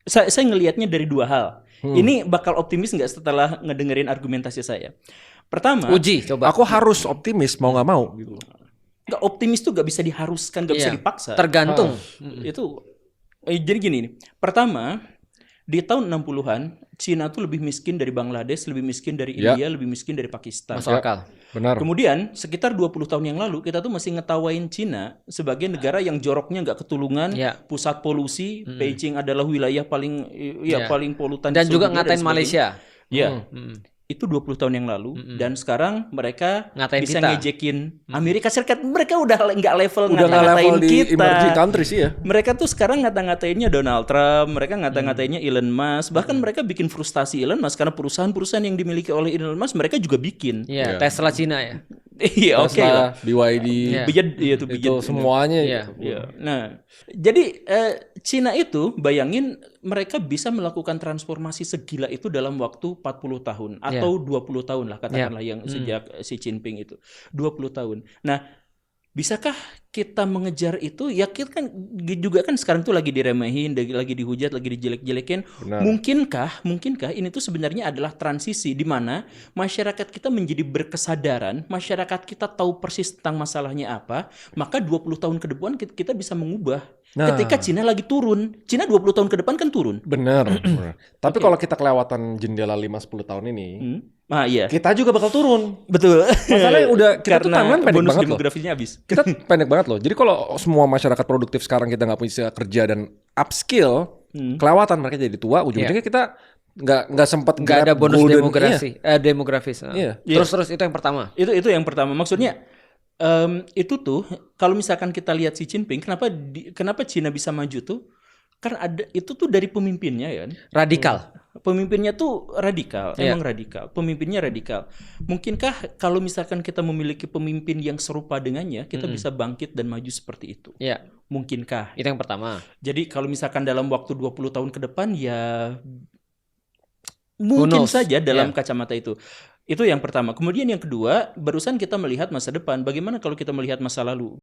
Saya ngelihatnya dari dua hal. Ini bakal optimis nggak setelah ngedengerin argumentasi saya? Pertama, Uji coba. Aku harus optimis mau nggak mau gitu. nggak optimis tuh nggak bisa diharuskan, nggak bisa Iya. dipaksa. Tergantung. Itu jadi gini nih. Pertama, di tahun 60-an Cina tuh lebih miskin dari Bangladesh, lebih miskin dari Ya. India, lebih miskin dari Pakistan. Masuk akal. Benar. Kemudian sekitar 20 tahun yang lalu kita tuh masih ngetawain Cina sebagai negara yang joroknya nggak ketulungan, Ya. pusat polusi, Beijing adalah wilayah paling Ya. paling polutan Dan di juga seluruh dunia ngatain dan sebagainya. Malaysia. Ya. Itu 20 tahun yang lalu dan sekarang mereka Ngatain bisa kita. ngejekin Amerika Serikat. Mereka udah nggak level Udah nggak level ngata-ngatain di kita. emerging countries ya. Mereka tuh sekarang ngata-ngatainnya Donald Trump, mereka ngata-ngatainnya Elon Musk, bahkan mereka bikin frustasi Elon Musk karena perusahaan-perusahaan yang dimiliki oleh Elon Musk mereka juga bikin. Iya, Iya. Tesla Cina ya. Iya, oke lah. Tesla, BYD, Iya. Bijat, iya tuh itu bijat. semuanya. Iya. Iya. Nah, jadi Cina itu bayangin mereka bisa melakukan transformasi segila itu dalam waktu 40 tahun atau 20 tahun lah katakanlah yang sejak Xi Jinping itu. 20 tahun. Nah, bisakah kita mengejar itu? Ya kita kan juga kan sekarang tuh lagi diremehin, lagi dihujat, lagi dijelek-jelekin. Benar. Mungkinkah ini tuh sebenarnya adalah transisi di mana masyarakat kita menjadi berkesadaran, masyarakat kita tahu persis tentang masalahnya apa, maka 20 tahun ke depan kita bisa mengubah. Nah. Ketika Cina lagi turun. Cina 20 tahun ke depan kan turun. Benar. Benar. Tapi kalau kita kelewatan jendela 5-10 tahun ini, Ah iya. kita juga bakal turun. Betul. Masalahnya udah kita tuh karena timeline pendek bonus banget loh. demografisnya habis. Kita pendek banget loh. Jadi kalau semua masyarakat produktif sekarang kita nggak punya kerja dan upskill, kelewatan mereka jadi tua, ujung-ujungnya kita nggak sempat Nggak ada bonus demografis. Iya. Terus itu yang pertama. Itu yang pertama. Maksudnya itu tuh kalau misalkan kita lihat Xi Jinping, kenapa Cina bisa maju tuh? Karena itu tuh dari pemimpinnya ya kan. Radikal. Pemimpinnya tuh radikal, Iya. emang radikal. Pemimpinnya radikal. Mungkinkah kalau misalkan kita memiliki pemimpin yang serupa dengannya, kita bisa bangkit dan maju seperti itu? Iya. Mungkinkah? Itu yang pertama. Jadi kalau misalkan dalam waktu 20 tahun ke depan ya mungkin knows? saja dalam Yeah. kacamata itu. Itu yang pertama. Kemudian yang kedua, barusan kita melihat masa depan. Bagaimana kalau kita melihat masa lalu?